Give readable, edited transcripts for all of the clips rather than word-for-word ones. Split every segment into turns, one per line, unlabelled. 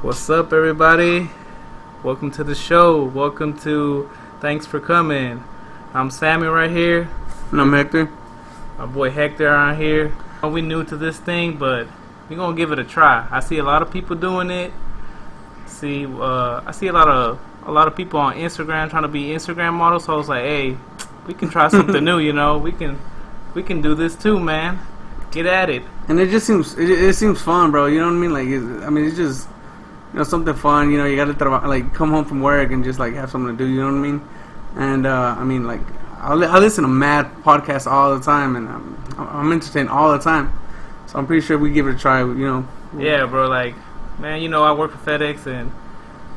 What's up, everybody? Welcome to the show. Welcome to Thanks for Coming. I'm Sammy right here.
And I'm Hector.
My boy Hector on here. We new to this thing, but we're gonna give it a try. I see a lot of people doing it. I see a lot of people on Instagram trying to be Instagram models. So I was like, hey, we can try something new. We can do this too, man. Get at it.
And it just seems fun, bro. You know what I mean? It's just something fun. You gotta come home from work and just have something to do. You know what I mean? And I listen to mad podcasts all the time, and I'm entertained all the time. So I'm pretty sure we give it a try.
Yeah, bro. Man, I work for FedEx, and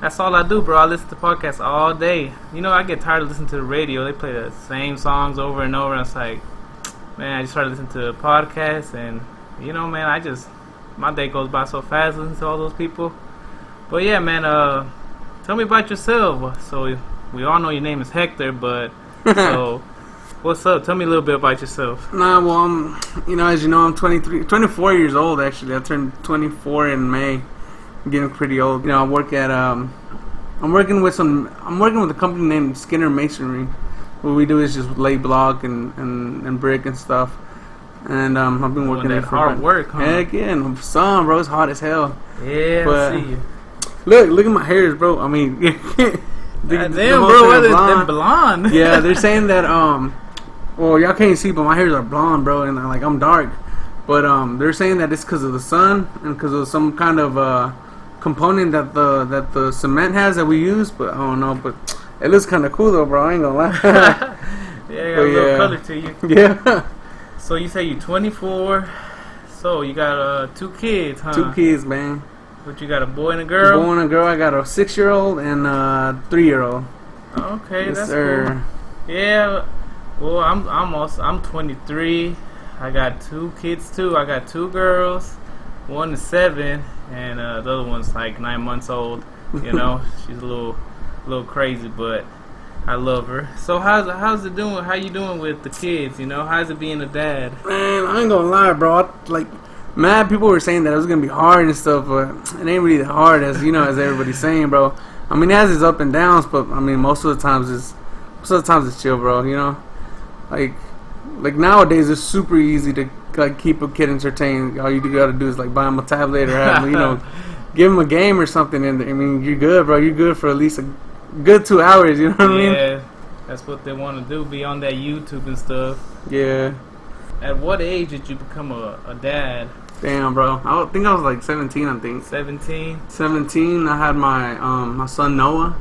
that's all I do, bro. I listen to podcasts all day. I get tired of listening to the radio. They play the same songs over and over, and it's like, man, I just started listening to podcasts, and man, my day goes by so fast listening to all those people. But yeah, man, tell me about yourself. So we all know your name is Hector, but so what's up? Tell me a little bit about yourself.
As you know, I'm 24 years old actually. I turned 24 in May. I'm getting pretty old. I work at I'm working with a company named Skinner Masonry. What we do is just lay block and brick and stuff. And I've been working there for
hard work, huh?
Heck yeah, and the sun, bro, it's hot as hell.
Yeah,
but
I see you.
Look at my hairs, bro. I mean,
damn, bro, they're blonde.
Yeah, they're saying that well, y'all can't see, but my hairs are blonde, bro, and I'm dark. But they're saying that it's because of the sun and because of some kind of component that the cement has that we use. But I don't know. But it looks kind of cool though, bro. I ain't gonna lie.
Yeah, you got a little color to you.
Yeah.
So you say you're 24. So you got 2 kids, huh?
2 kids, man.
But you got a boy and a girl?
A boy and a girl. I got a 6-year-old and a 3-year-old.
Okay,
yes,
that's
sir.
Cool. Yeah. Well, I'm 23. I got 2 kids too. I got 2 girls. One is 7, and the other one's like 9 months old. She's a little crazy, but I love her. So how's it doing? How you doing with the kids? How's it being a dad?
Man, I ain't gonna lie, bro. Mad people were saying that it was gonna be hard and stuff, but it ain't really that hard as as everybody's saying, bro. I mean, it has its up and downs, but I mean, most of the times it's chill, bro. Like nowadays, it's super easy to keep a kid entertained. All you gotta do is buy him a tablet or have give him a game or something. And I mean, you're good, bro. You're good for at least a good 2 hours. You know what I mean?
Yeah, that's what they want to do. Be on that YouTube and stuff.
Yeah.
At what age did you become a dad?
Damn, bro. I think I was 17. I think
17.
17. I had my my son Noah,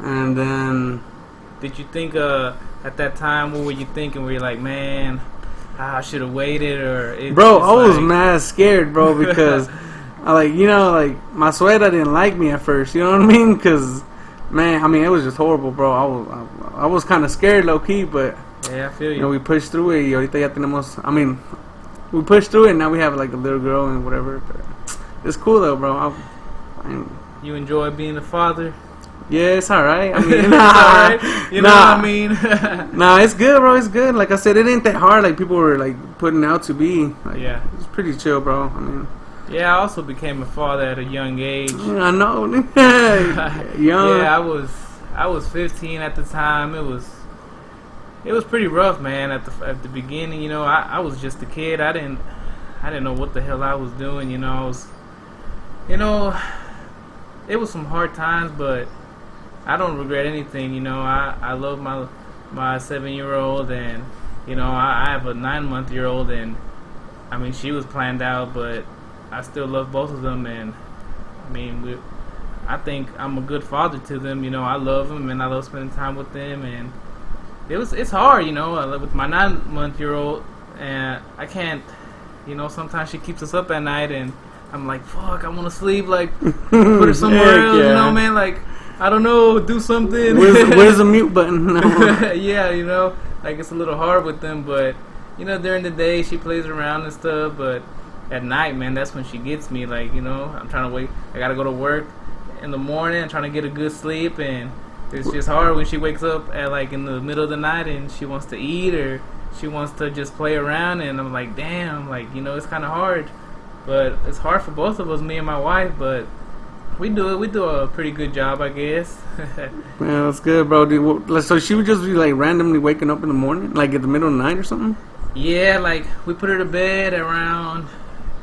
and then.
Did you think at that time? What were you thinking? Were you like, man, I should have waited, or?
Bro, I was mad scared, bro, because my suegra didn't like me at first. You know what I mean? Because man, I mean, it was just horrible, bro. I was kind of scared, low key, but.
Yeah, I feel you.
We pushed through it. Ahorita ya tenemos, we pushed through it, and now we have a little girl and whatever. But it's cool though, bro.
You enjoy being a father?
Yeah, it's alright. I mean,
it's alright. Know what I mean?
Nah, it's good, bro. It's good. Like I said, it ain't that hard. Like people were putting out to be.
Yeah,
it's pretty chill, bro. I mean.
Yeah, I also became a father at a young age.
I know.
Young. Yeah, I was 15 at the time. It was pretty rough, man. At the beginning, I was just a kid. I didn't know what the hell I was doing. It was some hard times, but I don't regret anything. I love my 7-year-old, and I have a 9-month-old, and I mean she was planned out, but I still love both of them, and I mean I think I'm a good father to them. I love them, and I love spending time with them, and. It's hard, with my 9-month-old, and I can't, sometimes she keeps us up at night, and I'm like, fuck, I want to sleep, put her somewhere else,
yeah.
Man, I don't know, do something.
Where's the mute button?
Yeah, it's a little hard with them, but, during the day, she plays around and stuff, but at night, man, that's when she gets me, I'm trying to wait, I gotta go to work in the morning, I'm trying to get a good sleep, and it's just hard when she wakes up at in the middle of the night and she wants to eat or she wants to just play around, and I'm like, damn, it's kind of hard. But it's hard for both of us, me and my wife. But We do it. We do a pretty good job, I guess.
Yeah, that's good, bro. Dude, so she would just be like randomly waking up in the morning, like at the middle of the night or something.
Yeah, like we put her to bed around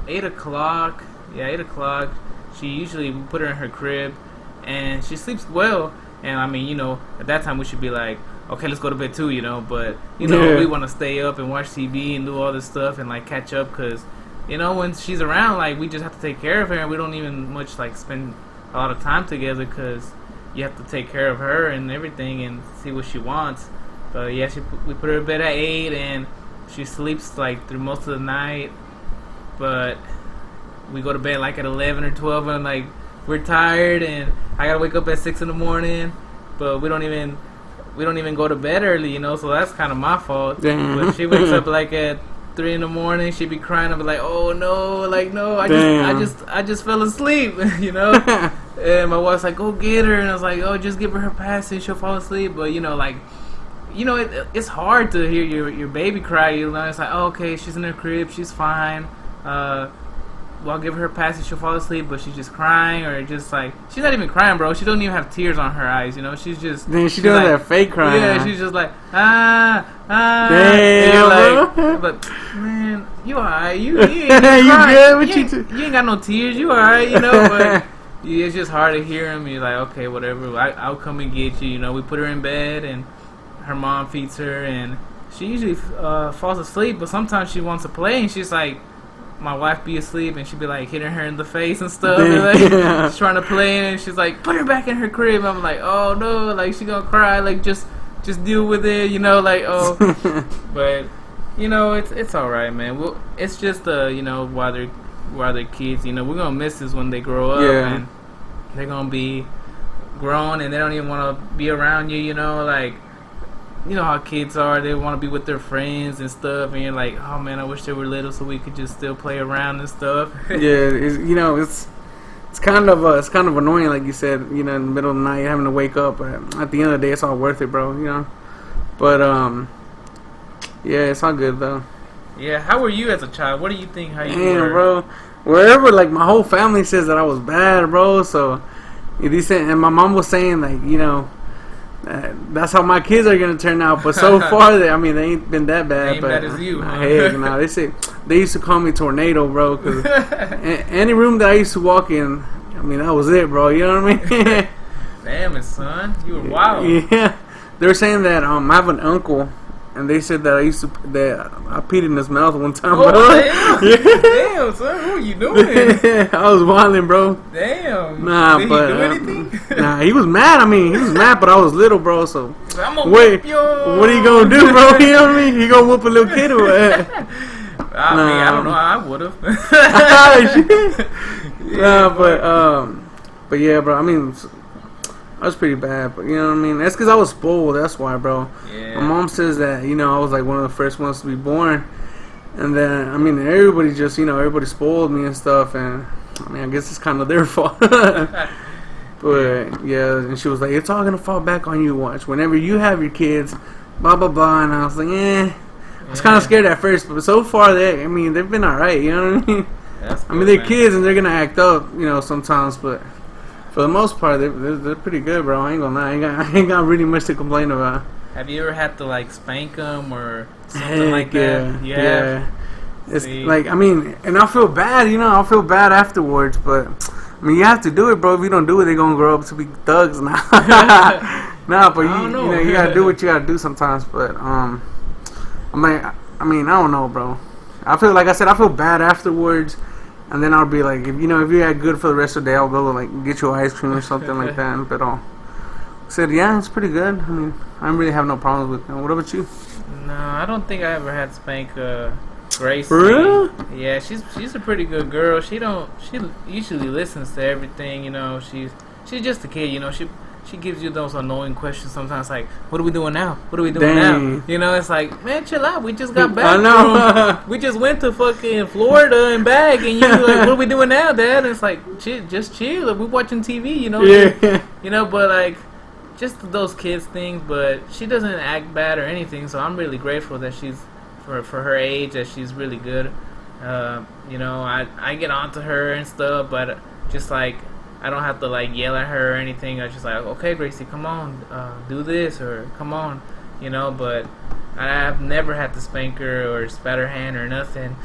8 o'clock. Yeah, 8 o'clock. She usually we put her in her crib, and she sleeps well. And I mean, at that time we should be like, okay, let's go to bed too, But we want to stay up and watch TV and do all this stuff and like catch up, cause when she's around, like we just have to take care of her, and we don't even much like spend a lot of time together, cause you have to take care of her and everything and see what she wants. But yeah, we put her to bed at 8, and she sleeps like through most of the night. But we go to bed like at 11 or 12, and like we're tired, and I gotta wake up at 6 in the morning. But we don't even go to bed early, so that's kind of my fault.
Damn.
But she wakes up like at 3 in the morning. She'd be crying. I'd be like, oh no, like no, I just fell asleep, And my wife's like, go get her, and I was like, oh, just give her passage, she'll fall asleep. But it's hard to hear your baby cry. It's like, oh, okay, she's in her crib, she's fine. I'll give her passage, she'll fall asleep, but she's just crying, or just like she's not even crying, bro. She don't even have tears on her eyes, She's just
then she does that fake crying.
Yeah, she's just like Damn,
bro.
But man, you alright? You ain't
you good?
You ain't got no tears. You alright? But it's just hard to hear him. You're like, okay, whatever. I'll come and get you. We put her in bed, and her mom feeds her, and she usually falls asleep. But sometimes she wants to play, and she's like, my wife be asleep, and she'd be like hitting her in the face and stuff. And, like, she's trying to play, and she's like, put her back in her crib. I'm like, oh no, like she gonna cry. Like just deal with it, like oh. But it's all right, man. It's just while they're kids, we're gonna miss this when they grow up, and they're gonna be grown, and they don't even want to be around you, like. How kids are, they want to be with their friends and stuff, and you're like, oh man, I wish they were little so we could just still play around and stuff.
Yeah, it's kind of annoying, like you said, in the middle of the night having to wake up, but at the end of the day it's all worth it, bro, But yeah, it's all good though.
Yeah, how were you as a child? What do you think how you were?
Bro, wherever, like my whole family says that I was bad, bro, so and my mom was saying like, that's how my kids are gonna turn out, but so far they ain't been that bad.
Ain't
but
bad as you, huh?
Heck, they say they used to call me Tornado, bro, because any room that I used to walk in, that was it, bro. You know what I mean?
Damn it, son, you were wild.
Yeah, they were saying that I have an uncle, and they said that I peed in his mouth one time,
bro.
Damn.
Yeah. Damn, son, what are you doing?
I was wilding, bro.
Damn.
Nah,
Did
but
he do anything?
Nah, he was mad. He was mad, but I was little, bro. So
I'm gonna whip your...
what are you gonna do, bro? You know what I mean? You gonna whoop a little kid or what?
I don't know. I would have.
But yeah, bro. I was pretty bad, but you know what I mean? That's because I was spoiled, that's why, bro.
Yeah.
My mom says that, I was like one of the first ones to be born. And then, everybody just, everybody spoiled me and stuff, and I guess it's kind of their fault. But, yeah, and she was like, it's all going to fall back on you, watch. Whenever you have your kids, blah, blah, blah. And I was like, I was kind of scared at first, but so far, they've been alright, you know what I mean?
That's good,
they're
man.
kids, and they're going to act up, sometimes, but... For the most part, they're pretty good, bro. I ain't gonna lie. I ain't got really much to complain about.
Have you ever had to like spank them or something like that?
Yeah. It's like and I feel bad. I feel bad afterwards, but you have to do it, bro. If you don't do it, they're gonna grow up to be thugs now. Nah, but you gotta do what you gotta do sometimes. But I don't know, bro. I feel like I said, I feel bad afterwards. And then I'll be like, if you had good for the rest of the day, I'll go like get you ice cream or something like that. But I said, yeah, it's pretty good. I don't really have no problems with it. What about you?
No, I don't think I ever had to spank Grace.
For real?
Yeah, she's a pretty good girl. She usually listens to everything. She's just a kid. She gives you those annoying questions sometimes, like, what are we doing now? What are we doing now? It's like, man, chill out. We just got back.
I know.
We just went to fucking Florida and back, and you're like, what are we doing now, Dad? And it's like, just chill. Like, we're watching TV,
Yeah.
But like, just those kids things. But she doesn't act bad or anything, so I'm really grateful that she's, for her age, that she's really good. I get on to her and stuff, but just like, I don't have to like yell at her or anything. I was just like, okay, Gracie, come on, do this, or come on, you know. But I've never had to spank her or spat her hand or nothing,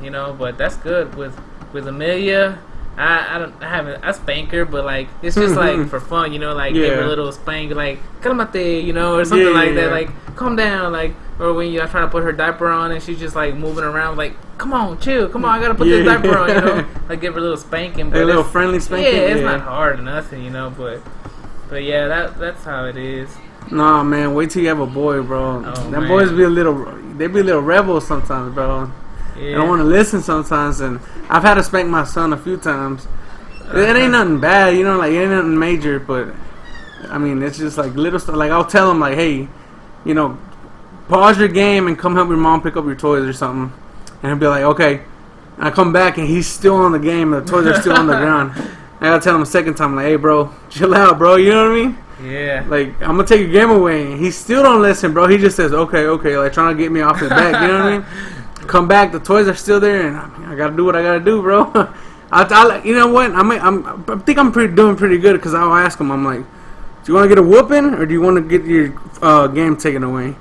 you know. But that's good with Amelia. I haven't spank her, but like it's just like for fun, you know, like give her a little spank, like calmate, you know, or something like that, like calm down, like, or when I try to put her diaper on and she's just like moving around, like come on, chill, come on, I gotta put this diaper on, you know, like give her a little spanking, but
a little friendly spanking.
Yeah, it's not hard or nothing, you know, but yeah, that's how it is.
Nah, man, wait till you have a boy, bro. Them boys be a little rebels sometimes, bro. Yeah. I don't want to listen sometimes, and I've had to spank my son a few times. It ain't nothing bad, you know, like it ain't nothing major, but I mean, it's just like little stuff. Like I'll tell him, like, hey, you know, pause your game and come help your mom pick up your toys or something, and he'll be like, okay. And I come back and he's still on the game, and the toys are still on the ground. I gotta tell him a second time, like, hey, bro, chill out, bro. You know what I mean?
Yeah.
Like, I'm gonna take your game away, and he still don't listen, bro. He just says, okay, like trying to get me off his back. You know what I mean? Come back, the toys are still there, and I gotta do what I gotta do, bro. You know what? I think I'm doing pretty good, because I'll ask him. I'm like, do you want to get a whooping, or do you want to get your game taken away?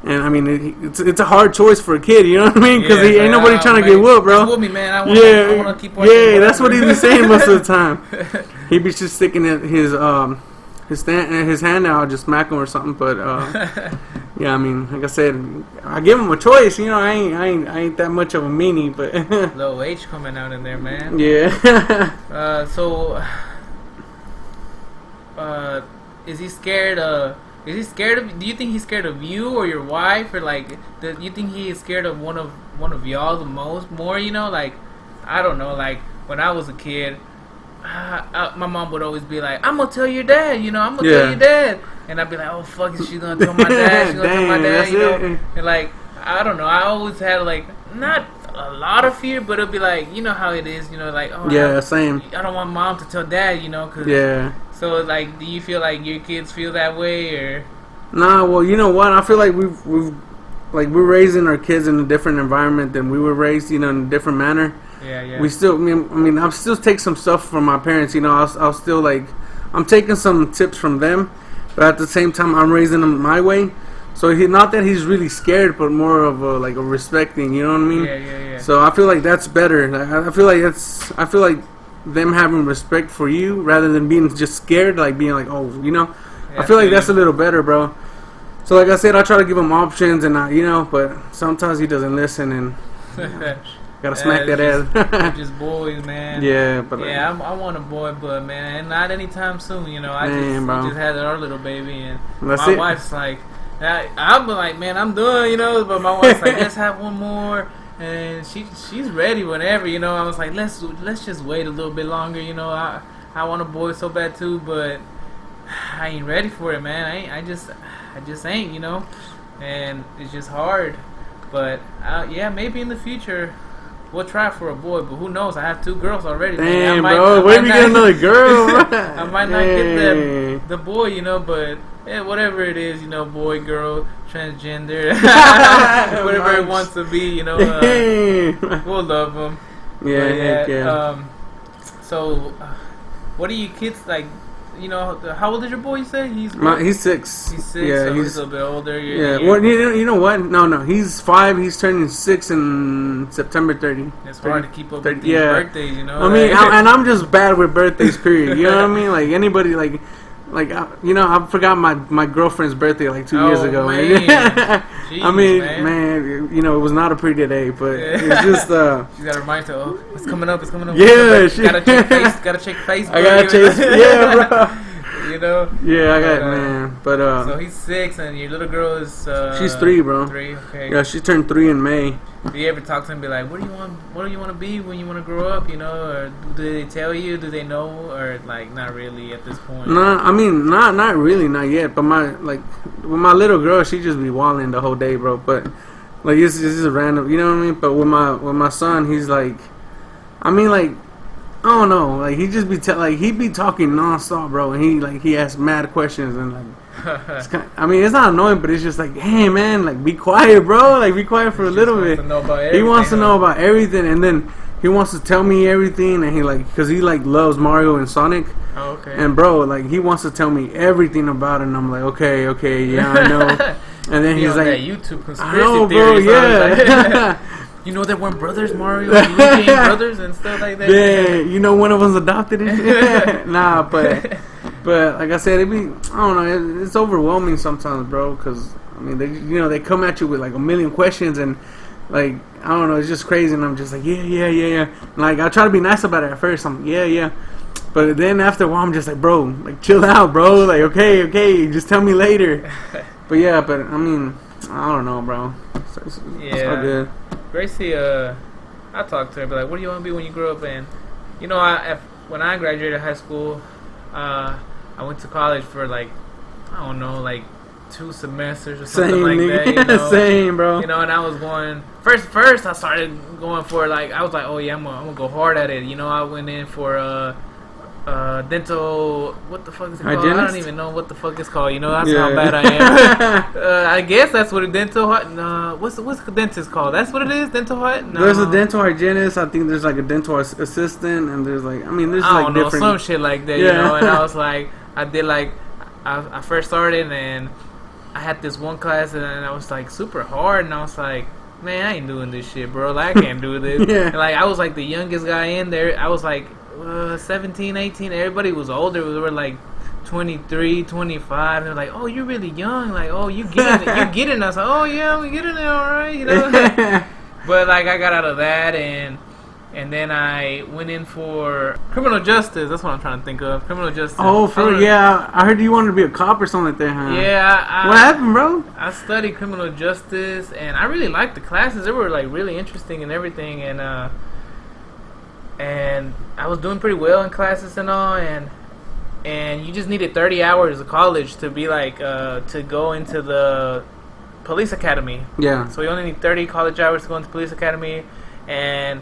And I mean, it's a hard choice for a kid, you know what I mean? Because ain't nobody trying to get whooped, bro.
Whoop me, man. I want to keep on.
Yeah, that's what he be saying most of the time. He be just sticking his hand out, just smack him or something. But yeah, I mean, like I said, I give him a choice. You know, I ain't that much of a meanie, but
low H coming out in there, man.
Yeah.
So, is he scared of? Do you think he's scared of you or your wife, or like, do you think he is scared of one of y'all the more? You know, like, I don't know. Like when I was a kid, my mom would always be like, "I'm gonna tell your dad," you know, "I'm gonna tell your dad," and I'd be like, "Oh fuck, is she gonna tell my dad? She's gonna tell my dad," you know? And like, I don't know. I always had like not a lot of fear, but it'll be like, you know how it is, you know, like, oh
yeah, same.
I don't want mom to tell dad, you know, cause So like, do you feel like your kids feel that way, or?
Nah, well, you know what? I feel like we're raising our kids in a different environment than we were raised, you know, in a different manner.
Yeah.
We still, I mean, I'll still take some stuff from my parents, you know. I'll still like, I'm taking some tips from them, but at the same time, I'm raising them my way. So not that he's really scared, but more of a respecting, you know what I mean?
Yeah.
So I feel like that's better. I feel like them having respect for you rather than being just scared, like being like, oh, you know. I feel like that's a little better, bro. So like I said, I try to give him options, and you know, but sometimes he doesn't listen, and gotta smack that ass.
Just boys, man.
Yeah, but
I want a boy, but man, not anytime soon. You know, we just had our little baby, and my wife's like, I'm like, man, I'm done, you know. But my wife's like, let's have one more. And she's ready whenever, you know. I was like, let's just wait a little bit longer, you know. I want a boy so bad too, but I ain't ready for it, man. I just ain't, you know. And it's just hard. But yeah, maybe in the future we'll try for a boy. But who knows? I have 2 girls already.
Damn, bro. Where we get another girl?
I might not get the boy, you know. But yeah, whatever it is, you know, boy, girl, transgender, whatever it wants to be, you know, we'll love them.
Yeah.
So, what are you kids like? You know, how old is your boy? You say he's 6.
He's 6.
Yeah, so he's a little bit older.
Well, you know what? No, he's 5. He's turning 6 in September 30.
It's hard to keep up with these birthdays, you know.
I mean, and I'm just bad with birthdays. Period. You know what I mean? Like anybody, like you know, I forgot my girlfriend's birthday like 2 years ago.
Man. Jeez,
I mean, man, you know, it was not a pretty day, but it's just
she's got to remind her, oh, it's coming up.
Yeah,
gotta check Facebook.
I gotta chase. Yeah, bro.
You know.
Yeah, I got it, man. But
so he's 6, and your little girl is.
She's 3, bro.
3, okay.
Yeah, she turned 3 in May.
Do you ever talk to him and be like, what do you want to be when you want to grow up, you know? Or do they tell you? Do they know? Or like not really at this point?
Nah, I mean not really, not yet. But with my little girl, she just be walling the whole day, bro. But like it's just a random, you know what I mean? But with my son, he's like, I mean, like, I don't know, like he just be he be talking nonstop, bro, and he asks mad questions, and like I mean, it's not annoying, but it's just like, hey man, like be quiet, bro, like be quiet for a little bit. He wants to know about everything, and then he wants to tell me everything, and he like, because he like loves Mario and Sonic.
Oh, okay.
And bro, like he wants to tell me everything about it, and I'm like, okay, yeah, I know. And then he's like,
that YouTube conspiracy
I know, bro,
theories.
yeah.
You know, they weren't brothers, Mario and Luigi brothers and stuff like that.
Yeah, you know, one of them's adopted and shit. Nah, but like I said, I don't know, it's overwhelming sometimes, bro. Because I mean, they come at you with like a million questions, and like I don't know, it's just crazy. And I'm just like, yeah. And, like I try to be nice about it at first. I'm like, yeah. But then after a while, I'm just like, bro, like chill out, bro. Like okay, just tell me later. But yeah, but I mean, I don't know, bro. It's all good.
Gracie, I talked to her, but like, what do you want to be when you grow up? And you know, when I graduated high school, I went to college for like, I don't know, like 2 semesters or something like that. You know?
Same, bro.
You know, and I was going first. I started going for like, I was like, oh yeah, I'm gonna go hard at it. You know, I went in for dental, what the fuck is it called? I don't even know what the fuck it's called. You know, that's how bad I am. I guess that's what a dental. What's the dentist called? That's what it is. Dental hygienist. No.
There's a dental hygienist. I think there's like a dental assistant, and there's like, I mean, there's
I
like
don't know,
different
some shit like that. You know, and I was like, I did like, I first started and I had this one class and I was like super hard, and I was like, man, I ain't doing this shit, bro. Like I can't do this. And, like I was like the youngest guy in there. I was like 17, 18. Everybody was older. We were like 23, 25. They're like, oh, you're really young. Like, oh, you get it. You get it. And I was like, oh yeah, I'm getting it, all right. You know. But like I got out of that and then I went in for criminal justice. That's what I'm trying to think of. Criminal justice.
Oh, yeah. I heard you wanted to be a cop or something like that, huh?
Yeah.
What happened, bro?
I studied criminal justice, and I really liked the classes. They were like really interesting and everything, and I was doing pretty well in classes and all, and you just needed 30 hours of college to be like to go into the police academy.
Yeah.
So you only need 30 college hours to go into police academy, and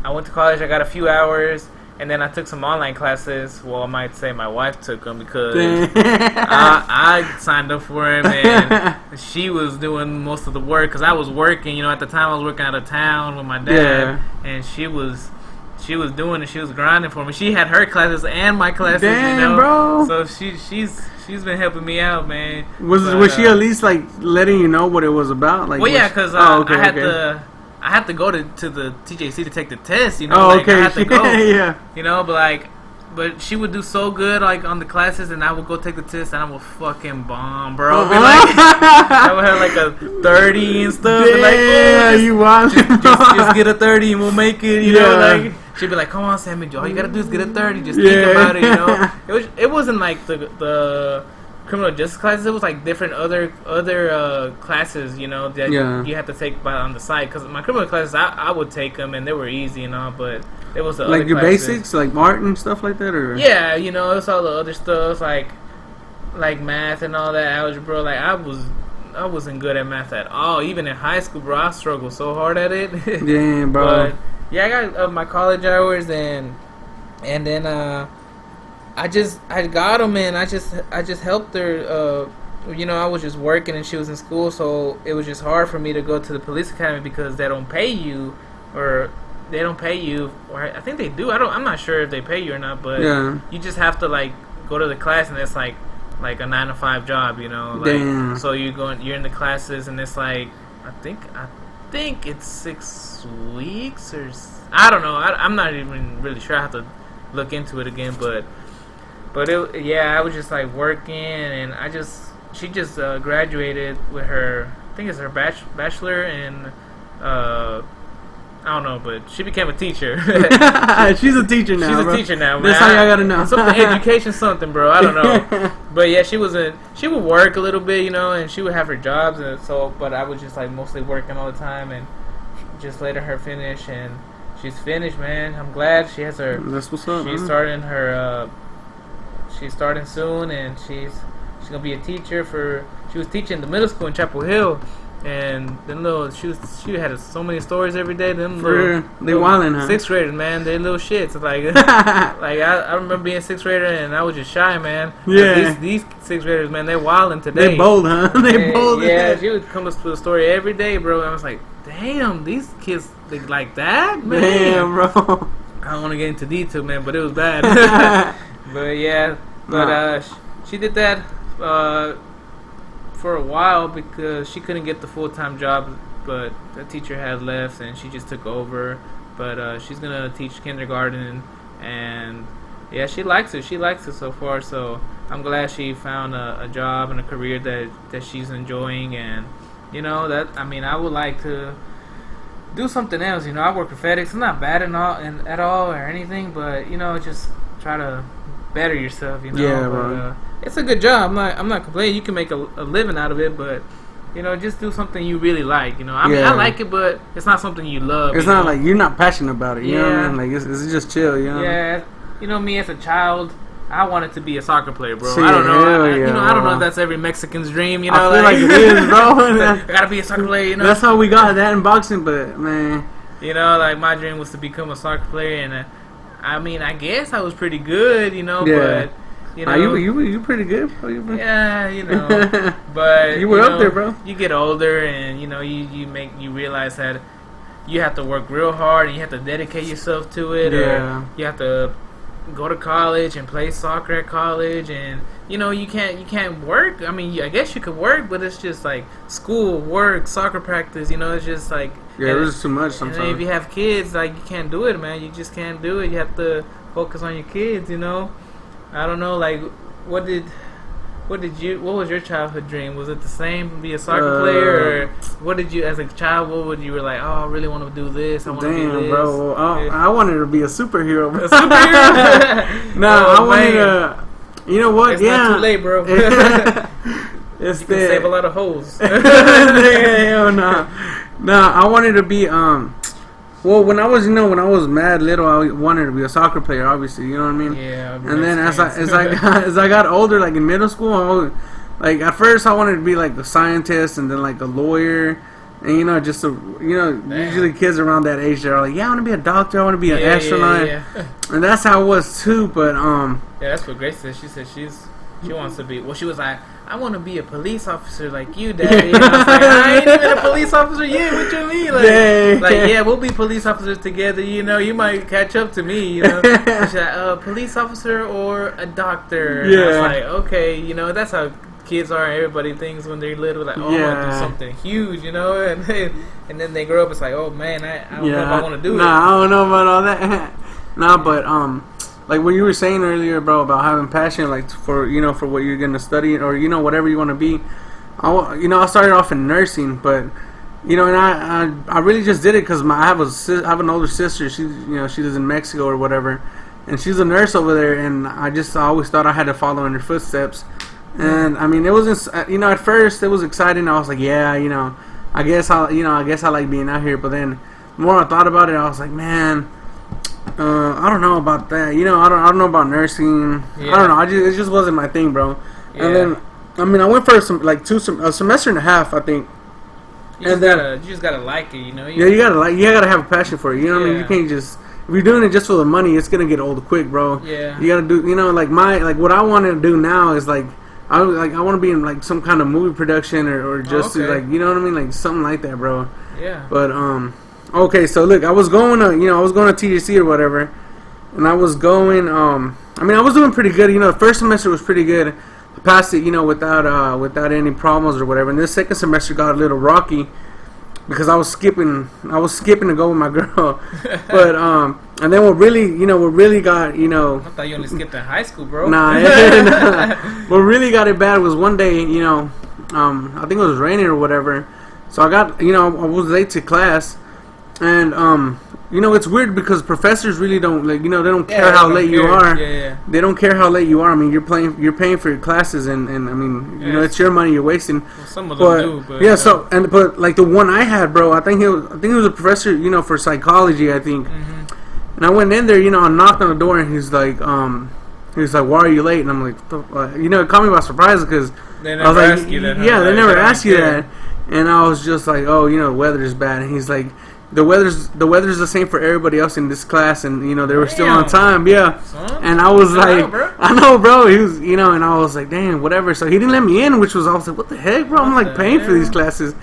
I went to college. I got a few hours, and then I took some online classes. Well, I might say my wife took them because I signed up for them, and she was doing most of the work because I was working. You know, at the time I was working out of town with my dad, and she was doing it. She was grinding for me. She had her classes and my classes.
Damn,
you know?
bro.
So she's been helping me out, man.
Was she at least like letting you know what it was about? Like,
well, yeah, because I had to go to the TJC to take the test, you know.
Oh,
like,
okay.
I had to go,
yeah.
You know, but she would do so good, like, on the classes, and I would go take the test, and I would fucking bomb, bro. Be like, I would have, like, a 30 and stuff.
Yeah,
and like, oh,
you watch
just get a 30 and we'll make it, you know, like. She'd be like, come on, Sammy, all you gotta do is get a 30. Just think about it, you know. It wasn't like the criminal justice classes. It was like different other classes, you know, that you had to take on the side. Because my criminal classes, I would take them, and they were easy and all, but it was the
like
other
your
classes.
basics, like Martin stuff like that, or
yeah, you know, it's all the other stuff like math and all that, algebra. Like I wasn't good at math at all. Even in high school, bro, I struggled so hard at it.
Damn, bro.
But yeah, I got my college hours, and then I got them, and I just helped her. You know, I was just working, and she was in school, so it was just hard for me to go to the police academy because they don't pay you, or I think they do. I'm not sure if they pay you or not, but you just have to like go to the class, and it's like a 9-to-5 job, you know. Like,
damn.
So you're in the classes, and it's like I think it's 6 weeks or I don't know. I'm not even really sure. I have to look into it again, but I was just like working, and she just graduated with her, I think it's her bachelor in I don't know, but she became a teacher.
She's a teacher now.
She's a teacher now, man.
That's how y'all gotta know.
Something education, something, bro. I don't know. But yeah, she would work a little bit, you know, and she would have her jobs, and so. But I was just like mostly working all the time, and just letting her finish, and she's finished, man. I'm glad she has her.
That's what's up.
She's starting her. She's starting soon, and she's gonna be a teacher for. She was teaching the middle school in Chapel Hill. And then she had so many stories every day. Them
they wildin', huh?
6th graders, man, they little shits. Like, I remember being 6th grader and I was just shy, man.
Yeah.
These 6th graders, man, they wildin' today.
They bold, huh? They bold.
Yeah, she would come to the story every day, bro. And I was like, damn, these kids think like that, man.
Damn, bro.
I don't want to get into detail, man, but it was bad. But yeah, she did that for a while because she couldn't get the full-time job, but the teacher had left and she just took over. But she's gonna teach kindergarten, and yeah, she likes it. She likes it so far. So I'm glad she found a job and a career that she's enjoying. And you know that I would like to do something else. You know, I work with FedEx. It's not bad at all or anything, but you know, just try to better yourself. You know,
yeah, bro.
It's a good job. I'm not complaining. You can make a living out of it, but you know, just do something you really like. You know, I mean, I like it, but it's not something you love.
It's not like you're not passionate about it. You know what I mean? Like it's just chill. You know.
Yeah. You know, me as a child, I wanted to be a soccer player, bro.
See,
I don't know.
I
don't know if that's every Mexican's dream. You know,
I feel like it is, bro.
I gotta be a soccer player. You know,
that's how we got that in boxing. But man,
you know, like my dream was to become a soccer player, and I mean, I guess I was pretty good. You know, but. You know,
you pretty good, bro.
Yeah, you know, but
you were up there, bro.
You get older, and you know, you realize that you have to work real hard, and you have to dedicate yourself to it.
Yeah.
Or you have to go to college and play soccer at college, and you know, you can't work. I mean, I guess you could work, but it's just like school, work, soccer practice. You know, it's just like
there's too much sometimes.
And if you have kids, like you can't do it, man. You just can't do it. You have to focus on your kids. You know. I don't know, like, what was your childhood dream? Was it the same, be a soccer player, or what did you, as a child, what would you were like, oh, I really want to do this, I want to do this?
Bro, I wanted to be a superhero.
A superhero?
I wanted to, you know what,
it's not too late, bro. You can save a lot of holes.
Hell no. I wanted to be, well, when I was mad little, I wanted to be a soccer player. Obviously, you know what I mean.
Yeah.
And then as I got older, like in middle school, like at first I wanted to be like a scientist, and then like a lawyer, and you know, just usually kids around that age they're like, yeah, I want to be a doctor, I want to be an astronaut, and that's how I was too. But
yeah, that's what Grace said. She said she wants to be. Well, she was like, I want to be a police officer like you, Daddy. And I was like, I ain't even a police officer yet. What you mean? Like, we'll be police officers together. You know, you might catch up to me. You know, she's like, police officer or a doctor. And I was like, okay, you know, that's how kids are. Everybody thinks when they're little, like, oh, I want to do something huge, you know, and then they grow up. It's like, oh man, I don't know if I want to do it.
I don't know about all that. But like what you were saying earlier, bro, about having passion, like for what you're gonna study or whatever you want to be. I started off in nursing, but and I really just did it because I have an older sister. She lives in Mexico or whatever, and she's a nurse over there. And I always thought I had to follow in her footsteps. And I mean, it wasn't at first it was exciting. I was like, yeah, I guess I like being out here. But then the more I thought about it, I was like, man. I don't know about that. I don't know about nursing. Yeah. I don't know. It just wasn't my thing, bro. Yeah. And then, I mean, I went for a semester and a half, I think.
You just gotta like it, you know.
You gotta have a passion for it. You know what I mean? You can't just, if you're doing it just for the money, it's gonna get old quick, bro.
Yeah.
You gotta do, what I want to do now is I want to be in like some kind of movie production or just like, you know what I mean, like something like that, bro.
Yeah.
But okay, so look, I was going to TGC or whatever, and I was going, I was doing pretty good, the first semester was pretty good, I passed it, without any problems or whatever, and this second semester got a little rocky, because I was skipping to go with my girl, but, and then what really got,
I thought you only skipped in high school, bro.
Nah, what really got it bad was one day, I think it was raining or whatever, so I got, I was late to class. And it's weird because professors really don't they don't care how late you are.
Yeah.
They don't care how late you are. I mean, you're paying for your classes, and I mean, it's your money you're wasting.
Well, some of them do, but
but like the one I had, bro, I think he was a professor, for psychology, I think. Mm-hmm. And I went in there, I knocked on the door, and he's like, why are you late? And I'm like, it caught me by surprise because
they never ask you that.
Yeah, they never ask you that. And I was just like, oh, the weather's bad, and he's like. The weather's the same for everybody else in this class, and they were still on time,
Son,
and I was like, I know, bro. He was, and I was like, damn, whatever. So he didn't let me in, which was I was like, what the heck, bro? I'm like paying for these classes.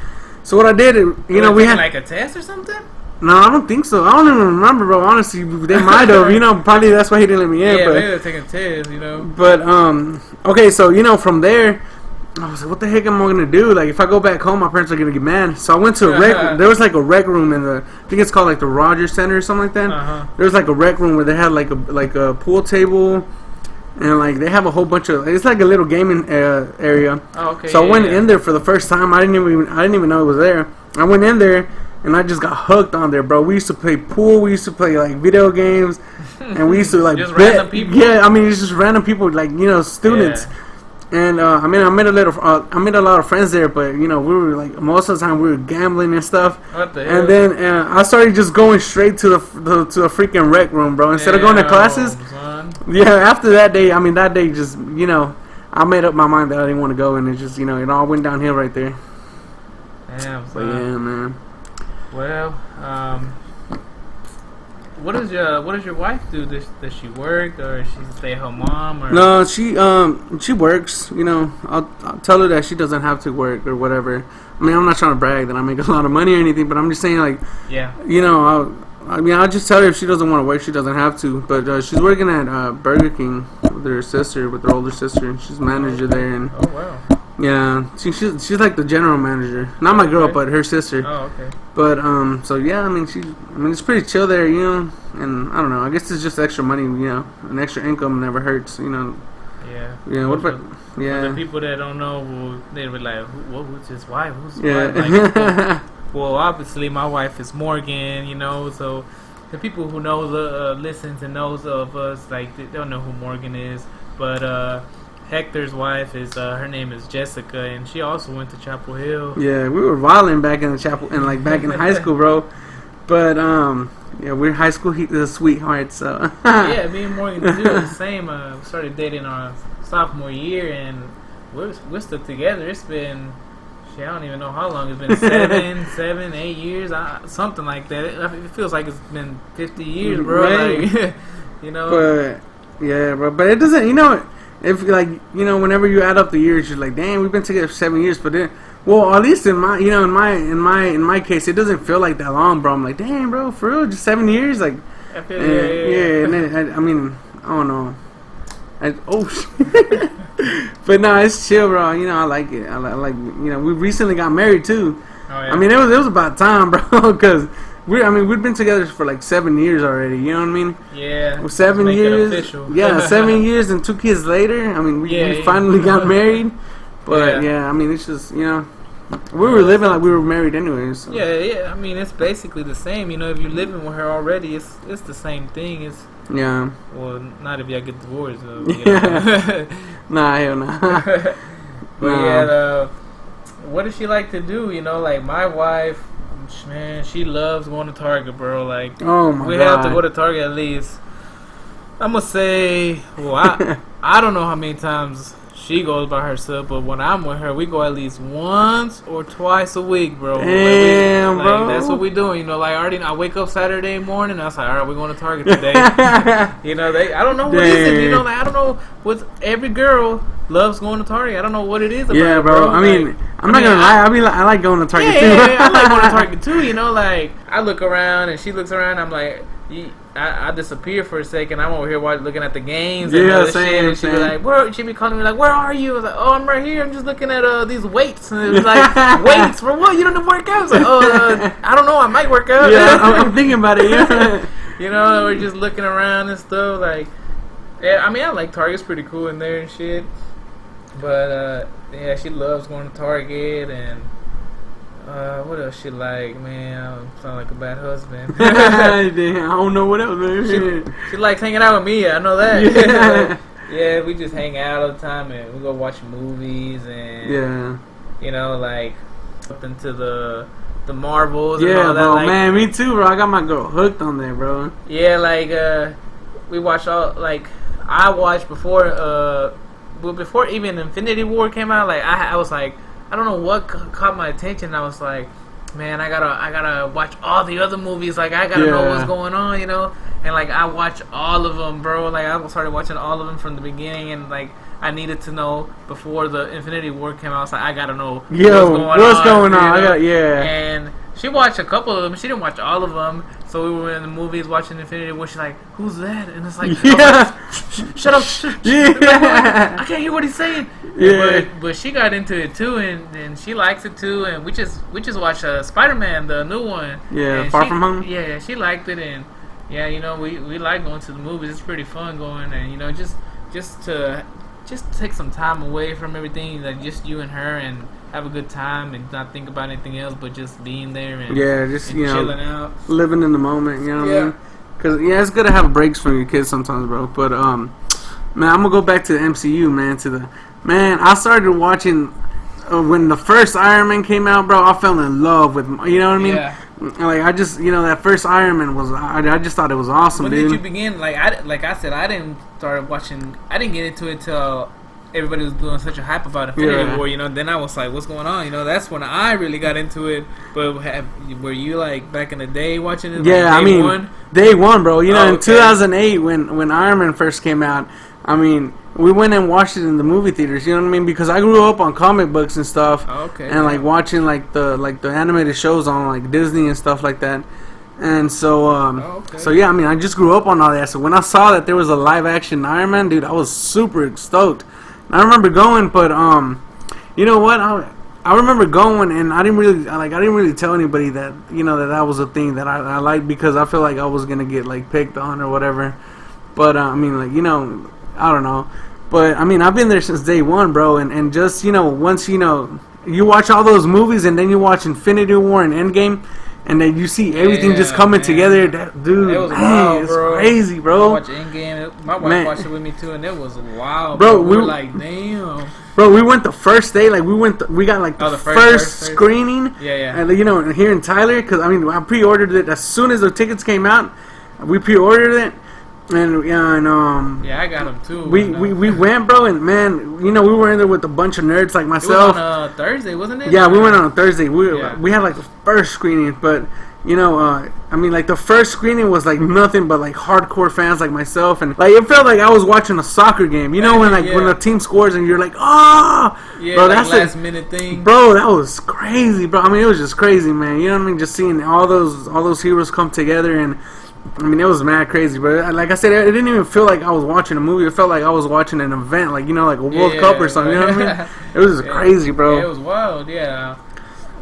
So what I did, you know, we had
like a test or something.
No, I don't think so. I don't even remember, bro. Honestly, they might have. You know, probably that's why he didn't let me in.
Yeah,
but,
maybe they're taking tests, you know.
But okay, so you know, from there, I was like, what the heck am I gonna do? Like, if I go back home, my parents are gonna get mad. So I went to a rec. There was like a rec room in the, I think it's called like the Rogers Center or something like that. There was like a rec room where they had like a pool table, and like they have a whole bunch of. It's like a little gaming area.
Oh, okay.
So I went in there for the first time. I didn't even know it was there. I went in there. And I just got hooked on there, bro. We used to play pool. We used to play like video games, and we used to like
just random people.
Yeah, I mean it's just random people, like you know, students. Yeah. And I mean, I made a lot of friends there, but you know, we were like most of the time we were gambling and stuff.
What the hell?
And then I started just going straight to the freaking rec room, bro. Instead of going to classes.
Son.
Yeah, after that day, I mean that day just you know, I made up my mind that I didn't want to go, and it just you know it all went downhill right there.
Damn,
but yeah, man.
Well, what does your wife do? Does she work, or she stay at home mom? Or?
No, she works. You know, I'll tell her that she doesn't have to work or whatever. I mean, I'm not trying to brag that I make a lot of money or anything, but I'm just saying like,
yeah,
you know, I'll just tell her if she doesn't want to work, she doesn't have to. But she's working at Burger King with her older sister, and she's manager there. And
oh wow.
Yeah, she's like the general manager. Not my girl, but her sister.
Oh, okay.
But so yeah, I mean it's pretty chill there, you know. And I don't know. I guess it's just extra money, you know. An extra income never hurts, you know.
Yeah.
Yeah. What about? Yeah.
For the people that don't know, they'll be like, "Who's his wife? Who's his
yeah.
wife?" Like, well, obviously my wife is Morgan, you know. So the people who know listens and knows of us, like they don't know who Morgan is, but Hector's wife is her name is Jessica, and she also went to Chapel Hill.
Yeah, we were violent back in the chapel and like back in high school, bro. But yeah, we're high school sweethearts. So
yeah, me and Morgan do the same. We started dating our sophomore year, and we're still together. It's been I don't even know how long it's been. 7, 8 years, something like that. It feels like it's been 50 years, bro.
Right.
Like, you know.
But yeah, bro. But it doesn't. You know. If like you know, whenever you add up the years, you're like, "Damn, we've been together for 7 years." But then, well, at least in my case, it doesn't feel like that long, bro. I'm like, "Damn, bro, for real, just 7 years." Like,
I feel
yeah. And then I mean, I don't know. Shit. But no, it's chill, bro. You know, I like it. I like you know, we recently got married too.
Oh, yeah.
I mean, it was about time, bro, because. We've been together for like 7 years already. You know what I mean?
Yeah.
7 years. Yeah, 7 years and 2 kids later. I mean, we finally got married. But yeah, I mean, it's just we were living like we were married anyways. So.
Yeah. I mean, it's basically the same. You know, if you're living with her already, it's the same thing. It's well, not if y'all get divorced.
Yeah. Nah, hell nah.
But yeah, what does she like to do? You know, like my wife. Man, she loves going to Target, bro. Like,
oh my God.
We have to go to Target at least. I'm gonna say, well, I don't know how many times she goes by herself, but when I'm with her, we go at least once or twice a week, bro.
Damn, bro.
That's what we doing. You know, like I wake up Saturday morning, I was like, all right, we're going to Target today. You know, I don't know what it is. You know, like, I don't know what every girl loves going to Target. I don't know what it is about
it, bro. I mean, I'm not gonna lie. I like going to Target too.
Yeah, I like going to Target too. You know, like I look around and she looks around. I'm like, I disappear for a second. I'm over here looking at the games. And
same.
And she'd be like, she'd be calling me like, where are you? I was like, oh, I'm right here. I'm just looking at these weights. And it was like, weights for what? You don't work out? I was like, I don't know. I might work out.
Yeah, I'm thinking about it. Yeah.
You know, we're just looking around and stuff. Like, yeah, I mean, I like Target's pretty cool in there and shit. But yeah, she loves going to Target and. What else she like, man? I sound like a bad husband.
I don't know what else, man.
She likes hanging out with me. I know that. Yeah, we just hang out all the time and we go watch movies and you know, like up into the Marvels.
Yeah,
and all that.
bro,
like,
man, me too, bro. I got my girl hooked on there, bro.
Yeah, like we watched I watched before even Infinity War came out. Like I was like. I don't know what caught my attention. I was like, man, I gotta watch all the other movies. Like, I gotta know what's going on, And like, I watch all of them, bro. Like, I started watching all of them from the beginning, and like, I needed to know before the Infinity War came out. So I gotta know what's going on. And she watched a couple of them. She didn't watch all of them. So we were in the movies watching Infinity War. She's like, "Who's that?" And it's like, shut up, I can't hear what he's saying. But she got into it too, and she likes it too. And we just watched Spider-Man, the new one.
Yeah, Far From Home.
Yeah, she liked it, and we like going to the movies. It's pretty fun going, and just to take some time away from everything, like just you and her, and have a good time and not think about anything else, but just being there and
just
and chilling out,
living in the moment. You know what I mean? Because it's good to have breaks from your kids sometimes, bro. But man, I'm gonna go back to the MCU, man. I started watching when the first Iron Man came out, bro. I fell in love with, you know what I mean?
Yeah.
Like, I just, that first Iron Man was, I just thought it was awesome,
when
dude.
When did you begin? Like I said, I didn't start watching. I didn't get into it till everybody was doing such a hype about Infinity War. Then I was like, what's going on? That's when I really got into it. But were you like back in the day watching it?
Yeah,
like day one?
Day one, bro. In 2008 when Iron Man first came out, we went and watched it in the movie theaters. You know what I mean? Because I grew up on comic books and stuff, and like watching like the animated shows on like Disney and stuff like that. And so, so yeah, I just grew up on all that. So when I saw that there was a live action Iron Man, dude, I was super stoked. I remember going, but you know what? I remember going, and I didn't really tell anybody that that was a thing that I liked, because I feel like I was gonna get like picked on or whatever. But I don't know. But I've been there since day one, bro. And just once you watch all those movies, and then you watch Infinity War and Endgame, and then you see everything just coming together. That, dude,
it was wild,
it's
bro.
crazy, bro.
I watched Endgame. My wife watched it with me too, and it was wild,
bro.
We were like, damn.
Bro, we went the first day. Like, we got like the first screening.
Yeah.
And here in Tyler, because I pre-ordered it as soon as the tickets came out. We pre-ordered it. And
I got them too.
We went, bro, and man, we were in there with a bunch of nerds like myself.
It was on a Thursday, wasn't it?
Yeah, we went on a Thursday. We had like the first screening, but like the first screening was like nothing but like hardcore fans like myself, and like it felt like I was watching a soccer game. When the team scores and you're like, bro,
like
that's
last minute thing,
bro. That was crazy, bro. It was just crazy, man. You know what I mean? Just seeing all those heroes come together, and it was mad crazy, but like I said, it didn't even feel like I was watching a movie. It felt like I was watching an event, like like a World Cup or something. You know what I mean? It was just crazy, bro.
Yeah, it was wild. Yeah,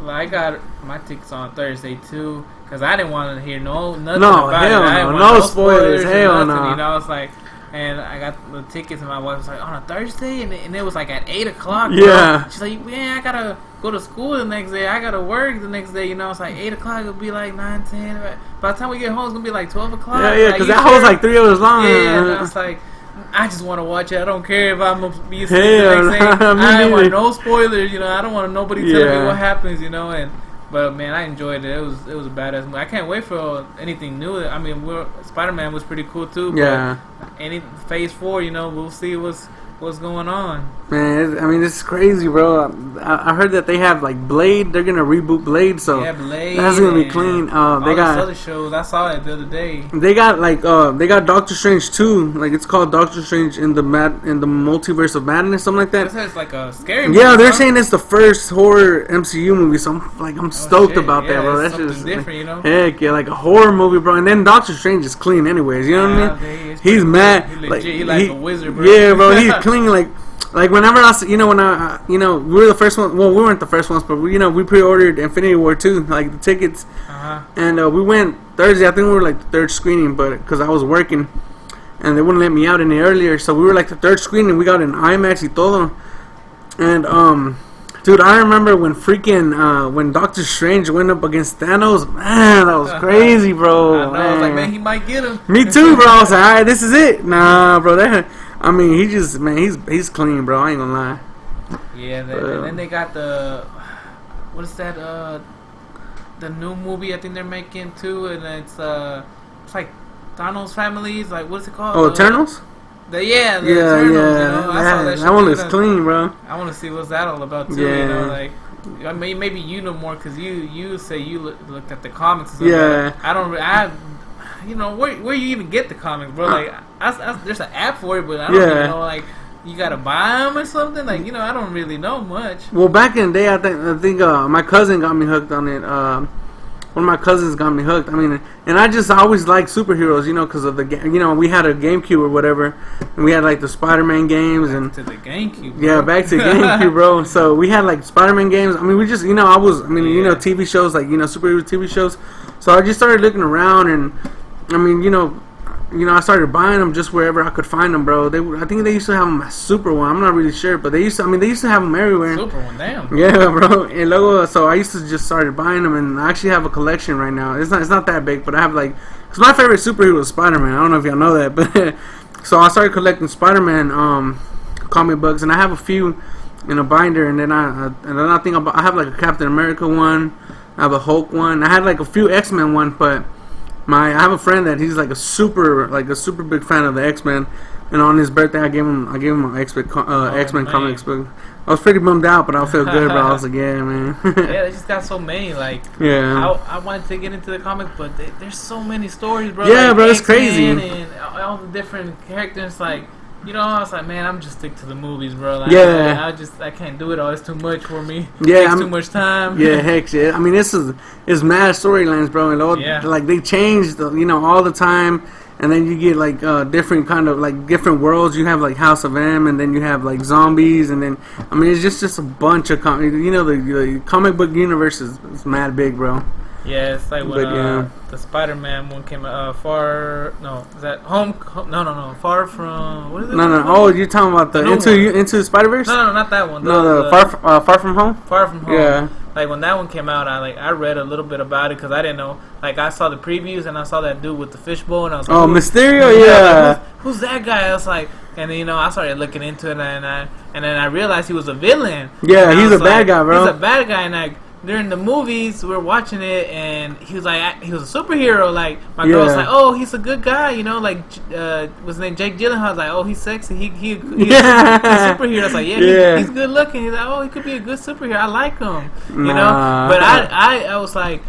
I got my tickets on Thursday too, because I didn't want to hear nothing about it. I didn't want no spoilers. Hell no. It's like, and I got the tickets, and my wife was like, on a Thursday, and it was like at 8:00.
Yeah.
Bro. She's like, I gotta go to school the next day. I gotta work the next day. It's like 8:00. It'll be like 9, 10. By the time we get home, it's gonna be like 12 o'clock.
Yeah, because that was like 3 hours long.
Yeah, and I was like, I just want to watch it. I don't care if I'm gonna be asleep the next day. I don't want no spoilers. I don't want nobody telling me what happens. But man, I enjoyed it. It was a badass movie. I can't wait for anything new. Spider-Man was pretty cool too. But any Phase 4, we'll see what's going on.
Man, it's crazy, bro. I heard that they have like Blade. They're gonna reboot Blade, so
Blade,
that's gonna be clean.
They got other shows. I saw it the other day.
They got they got Doctor Strange 2. Like, it's called Doctor Strange in the Multiverse of Madness, something like that.
It's like a scary movie.
Yeah, they're saying it's the first horror MCU movie, so I'm stoked about that, bro. That's just
different,
Heck yeah, like a horror movie, bro. And then Doctor Strange is clean, anyways. You know what I mean? He's mad.
He legit. He like a wizard, bro.
Yeah, bro. He's clean, like whenever we were the first one. Well, we weren't the first ones, but we pre-ordered Infinity War 2, like the tickets, and we went Thursday. I think we were like the third screening, but because I was working, and they wouldn't let me out any earlier, so we were like the third screening. We got an IMAX y todo, and dude, I remember when when Doctor Strange went up against Thanos. Man, that was crazy, bro.
I know. I was like, man, he might get him.
Me too, bro. I was like, all right, this is it. Nah, bro. He's clean, bro. I ain't gonna lie.
Yeah, and then they got what is that? The new movie I think they're making too, and it's like Thanos families. Like, what's it called?
Oh, Eternals.
The Eternals. I saw that
one looks clean, bro.
I want to see what's that all about too. I mean, maybe you know more because you say you looked at the comics. And stuff,
Yeah.
I don't. Where you even get the comics, bro? Like, there's an app for it, but I don't even know. Like, you gotta buy them or something. Like, I don't really know much.
Well, back in the day, I think my cousin got me hooked on it. One of my cousins got me hooked. I mean, and I always liked superheroes, because of the game. We had a GameCube or whatever, and we had like the Spider-Man games and
to the GameCube. Bro.
Yeah, back to GameCube, bro. So we had like Spider-Man games. I mean, we just, TV shows like superhero TV shows. So I just started looking around, and I mean, I started buying them just wherever I could find them, bro. I think they used to have them at Super One. I'm not really sure, but they used to have them everywhere.
Super One, damn.
Yeah, bro. And luego, so I used to just started buying them, and I actually have a collection right now. It's not that big, but I have like, cause my favorite superhero is Spider-Man. I don't know if y'all know that, but so I started collecting Spider-Man comic books, and I have a few in a binder, and then I think I have like a Captain America one. I have a Hulk one. I had like a few X-Men one, but I have a friend that he's like a super big fan of the X-Men, and on his birthday I gave him an X-Men comics book. I was pretty bummed out, but I felt good, bro. I was like, yeah, man.
Yeah, they just got so many. Like, I wanted to get into the comic, but there's so many stories, bro.
Yeah,
like
bro, it's crazy.
And all the different characters, like. I was like, man, I'm just stick to the movies, bro. Like,
yeah.
I can't do it all. It's too much for me.
Yeah,
it takes too much time.
Yeah, heck, shit. I mean, it's mad storylines, bro. And like they change, all the time. And then you get like different kind of like different worlds. You have like House of M, and then you have like zombies, and then I mean, it's just a bunch of the comic book universe is mad big, bro.
Yeah, it's like when the Spider-Man one came out. Far from. What is it?
No. Oh, you're talking about the Into the Spider-Verse?
No, not that one.
The Far From Home.
Far From Home.
Yeah.
Like when that one came out, I read a little bit about it because I didn't know. Like I saw the previews and I saw that dude with the fishbowl and I was like,
oh, Mysterio, yeah.
Like, who's that guy? I was like, and then I started looking into it and then I realized he was a villain.
Yeah, he's a bad guy, bro.
He's a bad guy, and during the movies, we were watching it, and he was like, he was a superhero. Like my girl was like, oh, he's a good guy, like what's his name, Jake Gyllenhaal. I was like, oh, he's sexy. He's a superhero. I was like, he's good looking. He's like, oh, he could be a good superhero. I like him, But I was like,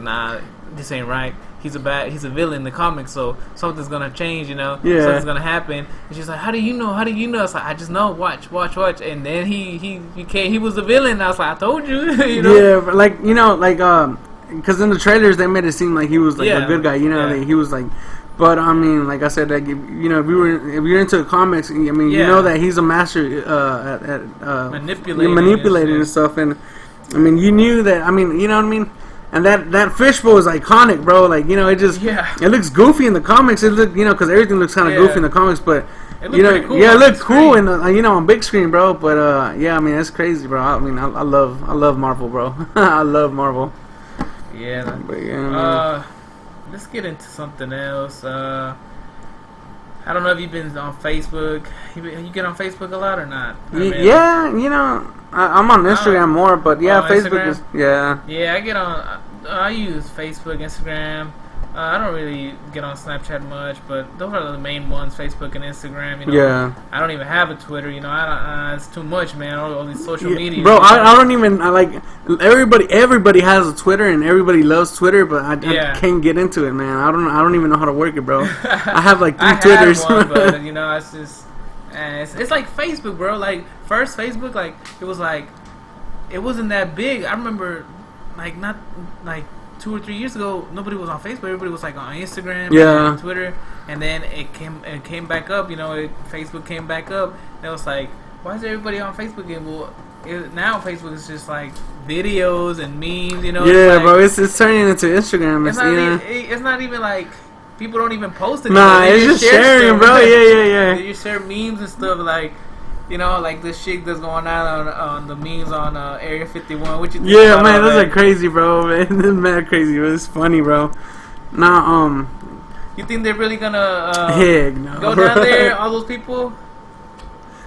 nah, this ain't right. He's a villain in the comics, so something's gonna change, something's gonna happen. And she's like, how do you know? I was like, I just know, watch. And then he was the villain. I was like, I told you,
Yeah, like because in the trailers they made it seem like he was like a good guy, he was like. But I mean, like I said, like if you're into comics, I mean, you know that he's a master at manipulating and stuff, and I mean, you knew that. I mean, you know what I mean. And that fishbowl is iconic, bro. Like, it just it looks goofy in the comics. It look, because everything looks kind of goofy in the comics, but
it looked cool
it looked cool in the, on big screen, bro. But I mean, that's crazy, bro. I mean, I love Marvel, bro. I love Marvel.
Yeah.
But yeah.
Let's get into something else. I don't know if you've been on Facebook. You get on Facebook a lot or not?
Yeah, I'm on Instagram more, but Facebook is
Yeah, I get on. I use Facebook, Instagram. I don't really get on Snapchat much, but those are the main ones: Facebook and Instagram.
Yeah.
I don't even have a Twitter. It's too much, man. All these social media.
Bro, I don't even. Everybody has a Twitter, and everybody loves Twitter, but I can't get into it, man. I don't even know how to work it, bro. I have like 3 Twitters.
One, but it's just. It's like Facebook, bro. Like first Facebook, like it wasn't that big. I remember, not 2 or 3 years ago, nobody was on Facebook. Everybody was like on Instagram, and Twitter, and then it came back up. Facebook came back up. And it was like, why is everybody on Facebook again? Well, now Facebook is just like videos and memes.
Yeah, bro. It's turning into Instagram.
It's not even like. People don't even post it.
Nah, it's just sharing, bro. Yeah.
They just share memes and stuff like, like this shit that's going on the memes on Area 51. What you think about
man, those
that?
are crazy, bro. Man, they're mad crazy, but it's funny, bro. Nah,
you think they're really gonna
heck no.
go down there? All those people?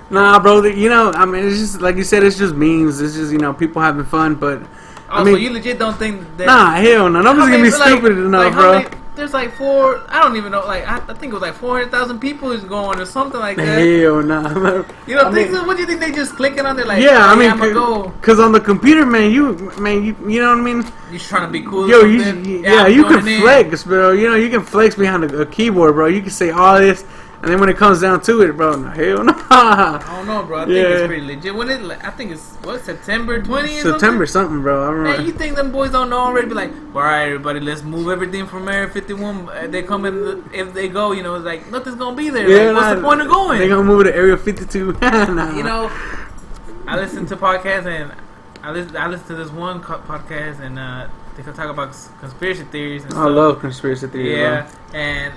Nah, bro. I mean, it's just like you said. It's just memes. It's just people having fun, but.
I mean, so you legit don't think that?
Nah, hell no. Nobody's gonna be stupid enough, bro.
there's like four. I don't even know. Like I think it was like 400,000 people is going or something like that.
Hell nah.
You don't think so? What do you think they just clicking on there like?
Yeah,
oh,
I mean,
I'm gonna go.
Cause on the computer, man, you know what I mean.
You trying to be cool?
Yo,
or
you
something?
you can flex, bro. You know, you can flex behind a keyboard, bro. You can say all this. And then when it comes down to it, bro, hell no.
I don't know, bro. I think it's pretty legit. When I think it's September 20th.
September something, bro. I remember.
Man, you think them boys don't know already? Be like, all right, everybody, let's move everything from Area 51. They come in. If they go, you know, it's like nothing's gonna be there.
Yeah,
like, what's the point of going?
They gonna move to Area 52. Nah.
You know, I listen to podcasts and I listen to this one podcast and they can talk about conspiracy theories. And stuff.
I love conspiracy theories.
Yeah,
bro.
and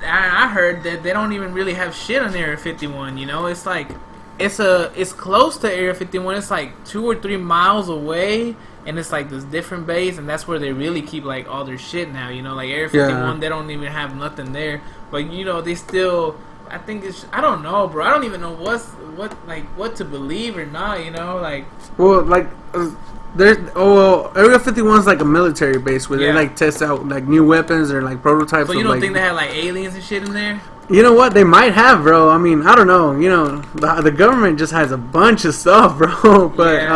I heard that they don't even really have shit on Area 51. You know, it's like it's close to Area 51. It's like 2 or 3 miles away, and it's like this different base, and that's where they really keep like all their shit now. You know, like Area 51, they don't even have nothing there, but you know they still. I think it's. I don't know, bro. I don't even know what to believe or not. You know, like.
Well, like. Area 51 is like a military base where they like test out like new weapons or like prototypes.
So you don't
like,
think they have like aliens and shit in there?
You know what? They might have, bro. I mean, I don't know. You know, the government just has a bunch of stuff, bro. But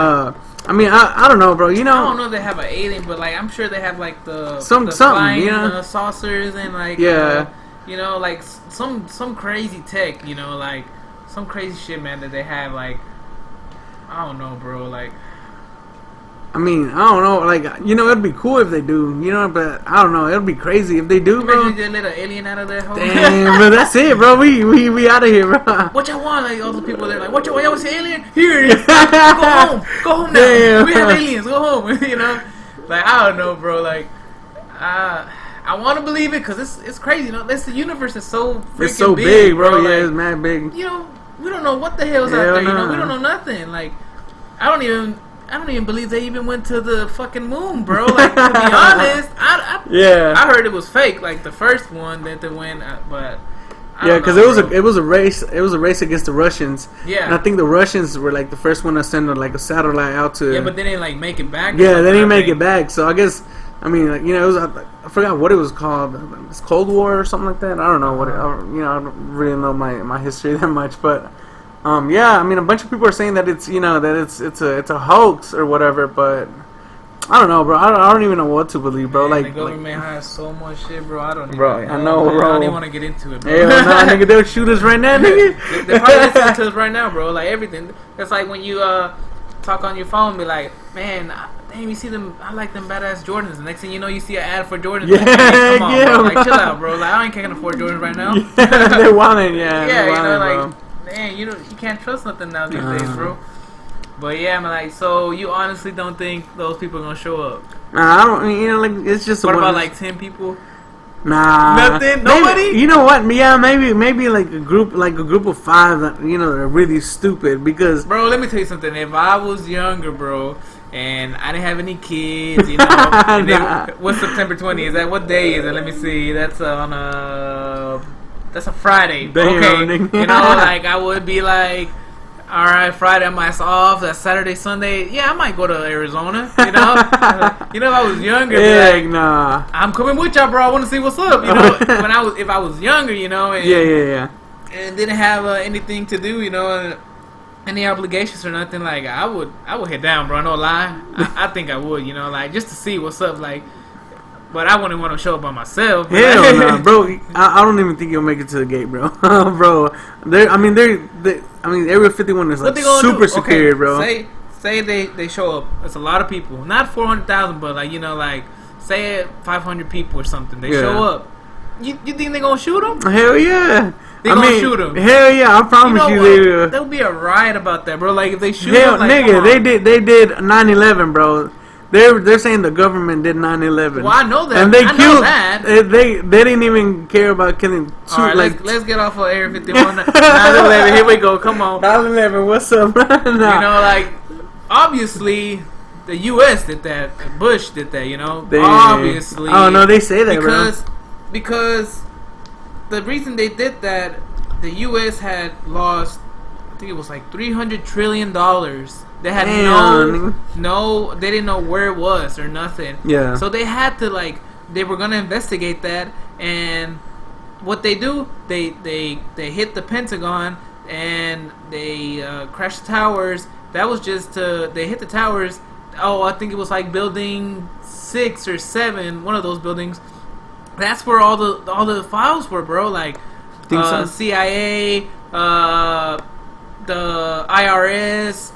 I mean, I don't know, bro. You know,
I don't know if they have an alien, but like I'm sure they have like the
something,
flying
you know?
Saucers and like you know, like some crazy tech. You know, like some crazy shit, man. That they have like I don't know, bro. Like.
I mean, I don't know, like, you know, it'd be cool if they do, you know, but I don't know, it'd be crazy if they do, bro.
Imagine they let an alien out of their home.
Damn, but that's it, bro. We out of here, bro.
What y'all want? Like all the people there, like, what y'all want? Y'all alien? Here it is. Go home now. Damn. We have aliens. Go home. You know, like I don't know, bro. Like, I want to believe it because it's crazy. You know, the universe is so freaking
it's so big, bro.
Like,
Yeah, it's mad big.
You know, we don't know what the hell's out there. You know, we don't know nothing. Like, I don't even believe they even went to the fucking moon, bro. Like, to be honest, I heard it was fake, like the first one that they went, but
because it was a race against the Russians.
Yeah,
and I think the Russians were like the first one to send like a satellite out to.
Yeah, but they didn't like make it back.
Yeah, they didn't make it back. So I guess I mean, like, you know, it was, I forgot what it was called. It's Cold War or something like that. I don't know what. I don't really know my history that much, but. Yeah, I mean, a bunch of people are saying that it's, you know, that it's a hoax or whatever, but I don't know, bro. I don't even know what to believe, bro.
Man,
like,
the government has so much shit, bro. I don't even
bro,
know.
I know,
man.
bro.
I don't even want to get into it, bro.
Hell nah, nigga, they'll shoot us right now, nigga.
They're probably listening to us right now, bro. Like everything. It's like when you talk on your phone, be like, man. Damn, you see them? I like them badass Jordans. The next thing you know, you see an ad for Jordans.
Yeah,
like, come on,
yeah,
bro. Like, chill out, bro. Like, I ain't can't afford Jordans right now.
Yeah, they're wilding, yeah.
Yeah, you know,
bro.
like. Man, you can't trust nothing now these days, bro. But yeah, I'm like, so you honestly don't think those people are gonna show up?
Nah, I don't. You know, like it's just.
What about like 10 people?
Nah,
nothing. Nobody.
Maybe, you know what? Yeah, maybe like a group of 5 that, you know, that are really stupid because.
Bro, let me tell you something. If I was younger, bro, and I didn't have any kids, you know, what's September 20th? Is that what day is it? Let me see. That's on a. That's a Friday.
Damn,
okay. You know, like I would be like, all right, Friday I might off. That's Saturday, Sunday. Yeah, I might go to Arizona. You know, if I was younger,
like,
nah, I'm coming with y'all, bro. I want to see what's up. You know, if I was younger, you know, and, and didn't have anything to do, you know, any obligations or nothing, like I would head down, bro. No lie, I think I would, you know, like just to see what's up, like. But I wouldn't want to show up by myself.
Hell no, bro. I don't even think you'll make it to the gate, bro. Bro, I mean, Area 51 is like super secure, bro.
Say they show up. It's a lot of people. Not 400,000, but like, you know, like say 500 people or something. They show up. You think they gonna shoot them?
Hell yeah.
They gonna shoot them.
Hell yeah, I promise you they will.
There'll be a riot about that, bro. Like if they shoot
them,
like,
nigga, they did 9/11, bro. They're saying the government did 9/11.
Well, I know that.
And they
killed.
Know that. They didn't even care about killing.
All right, let's get off of Area 51. 9/11. Here we go. Come on.
9/11. What's up, bro?
You know, like obviously the U.S. did that. Bush did that. You know, obviously.
Oh no, they say that
because the reason they did that, the U.S. had lost. I think it was like $300 trillion. They had they didn't know where it was or nothing.
Yeah.
So they had to like they were gonna investigate that, and what they do, they hit the Pentagon and they crashed the towers. That was just they hit the towers. Oh, I think it was like building 6 or 7, one of those buildings. That's where all the files were, bro. Like
So?
CIA, the IRS,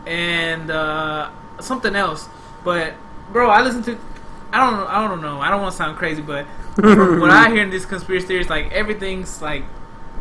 and something else. But bro, I listen to. I don't know. I don't want to sound crazy, but from what I hear in these conspiracy theories, like everything's like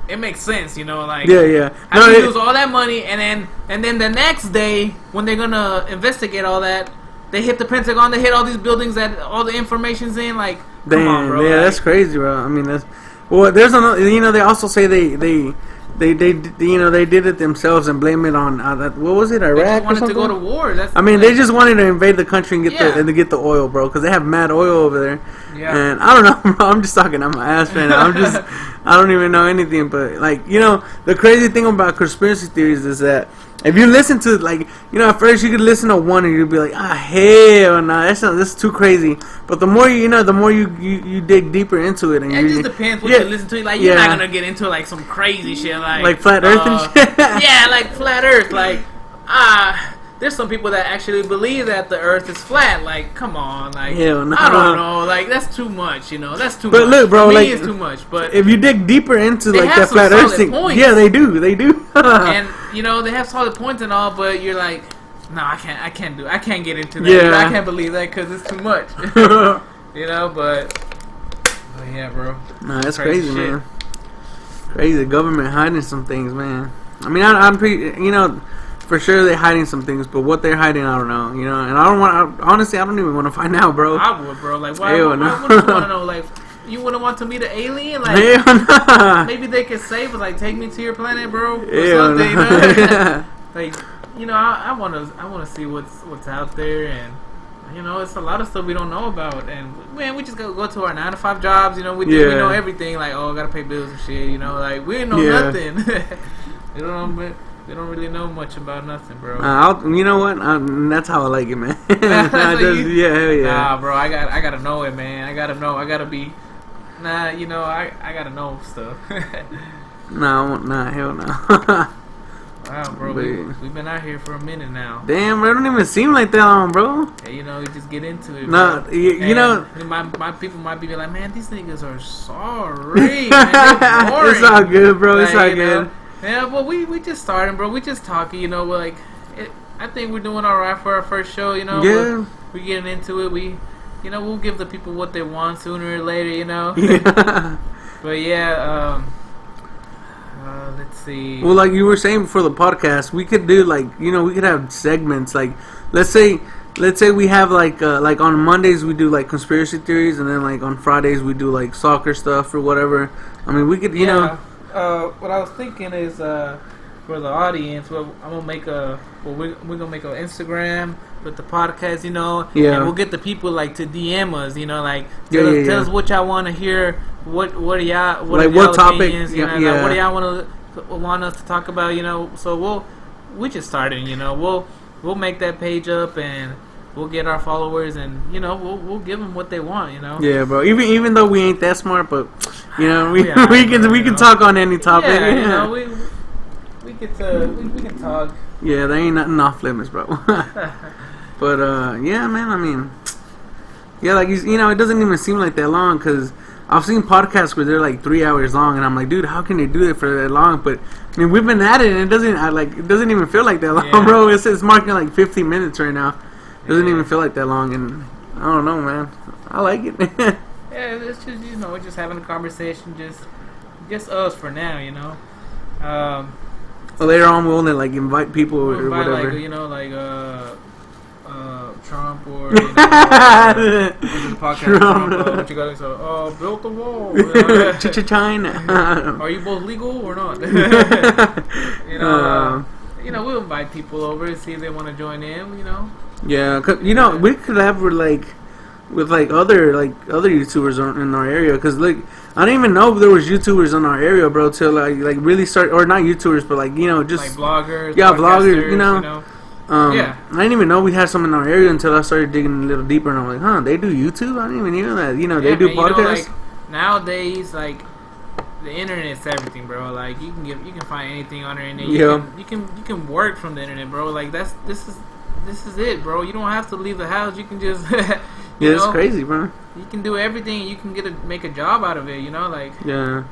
it makes sense, you know. Like
Yeah.
how do you lose all that money, and then the next day when they're gonna investigate all that, they hit the Pentagon, they hit all these buildings that all the information's in. Like, come on, bro.
Yeah,
like,
that's crazy, bro. I mean, that's there's another. You know, they also say they you know, they did it themselves and blame it on that. What was it, Iraq?
They just wanted
or something?
to go to war. That's
I mean, they just wanted to invade the country and get the oil, bro, because they have mad oil over there.
Yeah.
And I don't know, bro. I'm just talking out my ass right now. I don't even know anything. But like, you know, the crazy thing about conspiracy theories is that if you listen to, like, you know, at first you could listen to one and you'd be like, hell no, that's too crazy. But the more the more you dig deeper into it, and
it just depends what you listen to. Like, you're not gonna get into like some crazy shit like
flat Earth and shit.
Yeah, like flat Earth. Like, there's some people that actually believe that the Earth is flat. Like, come on, like,
hell no.
I don't know, like that's too much. You know, that's too much.
But look, bro,
for me,
like,
it's too much. But
if you dig deeper into like that
have some
flat Earth
solid
thing,
points.
yeah, they do.
And you know, they have solid points and all, but you're like, no, I can't get into that.
Yeah.
You know, I can't believe that because it's too much. You know, but yeah, bro.
Nah, that's crazy, man. Crazy, the government hiding some things, man. I mean, I'm pretty, you know, for sure they're hiding some things, but what they're hiding, I don't know, you know. And I don't want, honestly, I don't even want to find out, bro.
I would, bro. Like, why
Hell
would
no.
you want to know? Like, you wouldn't want to meet an alien? Like,
Hell no.
maybe they could save us. Like, take me to your planet, bro. Or
Hell
something,
no.
you know? Like, you know, I want to see what's out there, and you know, it's a lot of stuff we don't know about, and man, we just go to our 9-to-5 jobs. You know, we think we know everything. Like, oh, I gotta pay bills and shit. You know, like we didn't know nothing. We don't really know much about nothing, bro.
You know what? That's how I like it, man.
Hell yeah.
Nah,
bro, I gotta know it, man. I gotta know. I gotta be. Nah, you know, I gotta know stuff.
Nah, hell no.
Wow, bro, we've been out here for a minute now.
Damn, bro, it don't even seem like that long, bro.
Hey, you know, you just get into it.
Nah, you know,
my people might be like, man, these niggas are sorry. Man,
it's all good, bro.
Like,
it's all good.
Yeah, well, we just starting, bro. We just talking, you know. Like, I think we're doing all right for our first show, you know.
Yeah.
We getting into it. You know, we'll give the people what they want sooner or later, you know.
Yeah.
But yeah, let's see.
Well, like you were saying before the podcast, we could do like, you know, we could have segments. Like, let's say we have like on Mondays we do like conspiracy theories, and then like on Fridays we do like soccer stuff or whatever. I mean, we could, you know.
What I was thinking is for the audience, we're gonna make an Instagram with the podcast, you know.
Yeah.
And we'll get the people like to DM us, you know, like tell us what y'all want to hear. What are y'all? What
like
are y'all
what topic?
opinions, you know, like, what do y'all want us to talk about? You know, so we just started. You know, we'll make that page up and we'll get our followers, and you know, we'll give them what they want. You know.
Yeah, bro. Even though we ain't that smart, but you know, we
we
can talk on any topic.
Yeah, you know, we can talk.
Yeah, there ain't nothing off limits, bro. But yeah, man. I mean, yeah, like you know, it doesn't even seem like that long because I've seen podcasts where they're like 3 hours long, and I'm like, dude, how can they do it for that long? But I mean, we've been at it, and it doesn't even feel like that long, bro. It's marking like 15 minutes right now. It doesn't even feel like that long, and I don't know, man. I like it.
Yeah, it's just, you know, we're just having a conversation, just us for now, you know.
Well, later on, we'll only like invite people or
invite,
whatever.
like, you know, like Trump or, you know, the podcast Trump, what you got to say? Built the wall.
China.
Are you both legal or not? You know, we'll invite people over and see if they want to join in. You know.
Yeah, you know, we could have with other YouTubers in our area, because like I didn't even know if there was YouTubers in our area, bro, till like really start, or not YouTubers, but like, you know, just
like vloggers.
Yeah, vloggers. You know.
Yeah.
I didn't even know we had some in our area until I started digging a little deeper, and I'm like, huh, they do YouTube? I didn't even hear that. You know, they do
man,
podcasts.
Nowadays, like the internet's everything, bro. Like you can find anything on the internet.
Yeah.
You can work from the internet, bro. Like this is it, bro. You don't have to leave the house. You can just
yeah, it's crazy, bro.
You can do everything. You can make a job out of it. You know, like
yeah.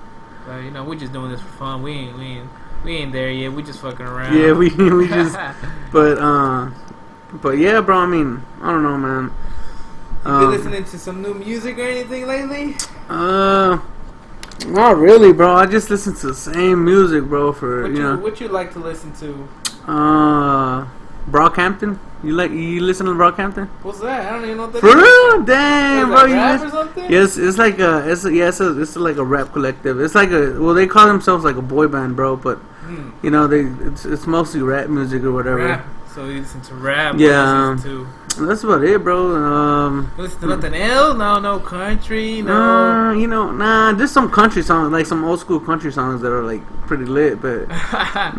You know, we're just doing this for fun. We ain't there yet. We just fucking around.
Yeah, we just. But yeah, bro. I mean, I don't know, man.
You been listening to some new music or anything lately?
Not really, bro. I just listen to the same music, bro.
What you like to listen to?
Brockhampton. You listen to Brockhampton?
What's that? I don't even know what that
is. For real? Damn, bro.
Like rap or something?
Yes, it's like it's like a rap collective. It's like they call themselves like a boy band, bro. But you know, it's mostly rap music or whatever.
Rap. So you listen to rap.
Yeah.
Listen to
That's about it, bro.
Listen to nothing else? No country, no.
You know, there's some country songs, like some old school country songs that are like pretty lit, but I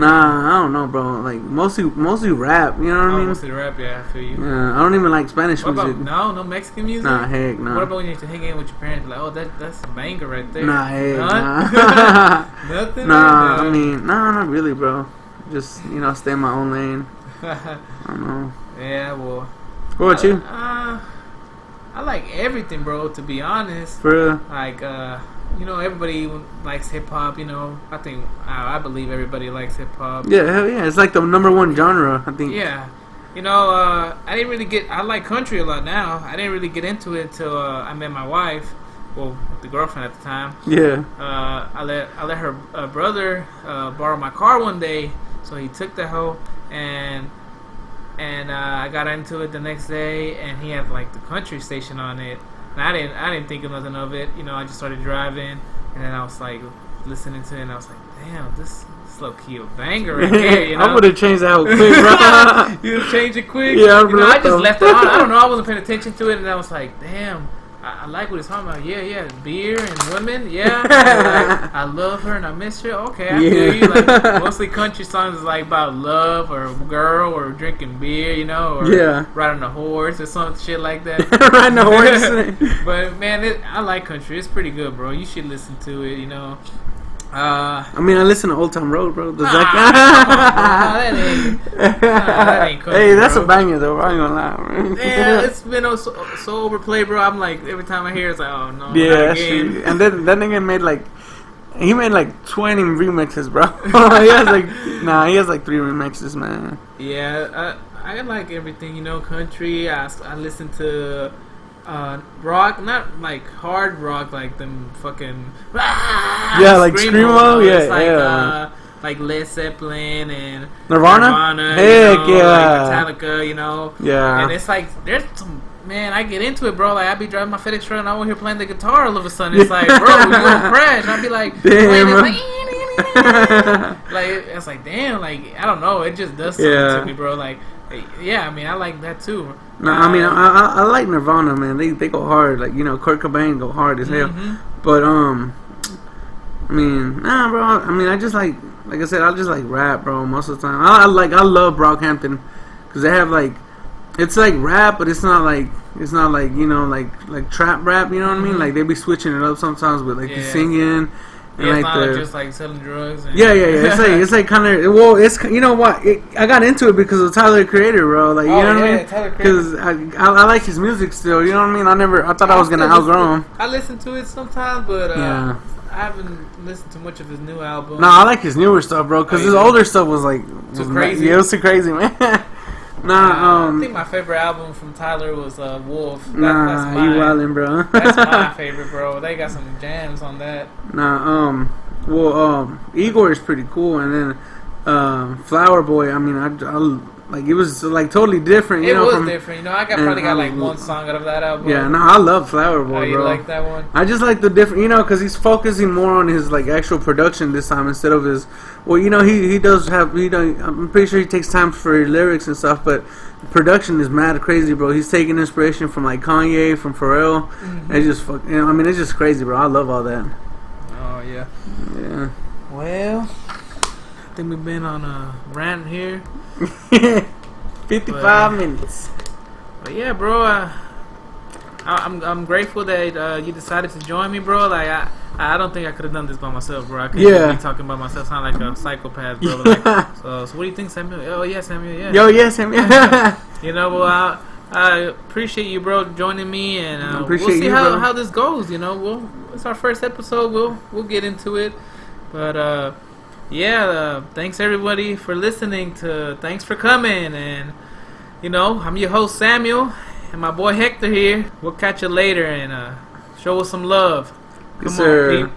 don't know, bro. Like mostly rap. You know what I mean?
Mostly rap, yeah. I feel you.
Yeah, I don't even like Spanish
what
music.
About, no Mexican music.
Nah, heck, nah.
What about when you used to hang in with your parents? Like, oh, that's a banger right there.
Nah, heck,
nah. Nothing.
Nah, I mean, not really, bro. Just stay in my own lane. I don't know.
Yeah, well.
What about you?
I like everything, bro. To be honest,
for real?
Like, everybody likes hip hop. You know, I believe everybody likes hip hop.
Yeah, hell yeah. It's like the #1 genre, I think.
Yeah, I didn't really I like country a lot now. I didn't really get into it until I met my wife. Well, the girlfriend at the time.
Yeah.
I let her brother borrow my car one day, so he took the hoe and I got into it the next day, and he had like the country station on it, and I didn't think of nothing of it. I just started driving, and then I was like listening to it, and I was like, damn, this low key a banger right there.
I would have changed that quick,
bro. You'd have changed it quick.
Yeah,
I just left it on. I don't know. I wasn't paying attention to it, and I was like, damn. I like what it's talking about. Yeah, beer and women. Yeah, like, I love her and I miss her. Okay, I feel you. Like mostly country songs is like about love or a girl or drinking beer, or riding a horse or some shit like that.
Riding a horse.
But man, I like country. It's pretty good, bro. You should listen to it.
I mean, I listen to Old Town Road, bro.
That ain't country,
hey, that's
bro.
a banger, though. I ain't gonna lie, bro.
Yeah, it's been so overplayed, bro. I'm like, every time I hear it, it's like, oh no.
Yeah, that's true. And then that nigga made like 20 remixes, bro. he has like 3 remixes, man.
Yeah, I like everything, country. I listen to rock, not like hard rock, like them fucking
like screamo, yeah,
like Led Zeppelin and
Nirvana, heck yeah,
like Metallica,
yeah.
And it's like there's some. Man, I get into it, bro. Like, I be driving my FedEx truck and I want to hear playing the guitar all of a sudden. It's like, bro, you gonna crash. I'll be like,
damn.
Like, it's like, damn, like, I don't know. It just does something to me, bro. Like, yeah, I mean, I like that too.
No, I mean, I like Nirvana, man. They go hard. Like, Kurt Cobain go hard as hell. But, I mean, bro. I mean, I just like I said, I just like rap, bro, most of the time. I love Brockhampton because they have, like, it's like rap, but it's not like like trap rap. You know what I mean? Like they be switching it up sometimes with like the singing. And
it's
like
not just like selling drugs. And
It's like kind of it's what I got into it because of Tyler the Creator, bro. Like you know what I mean? Because I like his music still. You know what I mean? I thought I was gonna outgrow him.
I listen to it sometimes, but I haven't listened to much of his new album.
No, I like his newer stuff, bro. Because his older stuff was like
crazy.
Yeah, it was too crazy, man.
I think my favorite album from Tyler was Wolf. That's
you wildin', bro.
That's my favorite, bro. They got some jams on that.
Igor is pretty cool, and then Flower Boy. I mean, I like it was like totally different.
It was different. I probably got like one song out of that album.
Yeah, no, I love Flower Boy,
you
bro.
Like that one?
I just like the different, because he's focusing more on his like actual production this time instead of his. Well, he does have. I'm pretty sure he takes time for his lyrics and stuff, but production is mad crazy, bro. He's taking inspiration from like Kanye, from Pharrell. It's just I mean, it's just crazy, bro. I love all that.
Oh yeah.
Yeah.
Well, I think we've been on a rant here.
55 minutes.
But yeah, bro, I'm grateful that you decided to join me, bro. Like I don't think I could have done this by myself, bro. I couldn't be talking about myself, sound like a psychopath, bro. Like, so what do you think, Samuel? Oh yeah, Samuel. Yeah.
Yo, yeah, Samuel.
You know, well, I appreciate you, bro, joining me, and we'll see
you,
how this goes. You know, it's our first episode. We'll get into it, but thanks everybody for listening. Thanks for coming, and you know, I'm your host Samuel, and my boy Hector here. We'll catch you later, and show us some love.
Come on, Pete.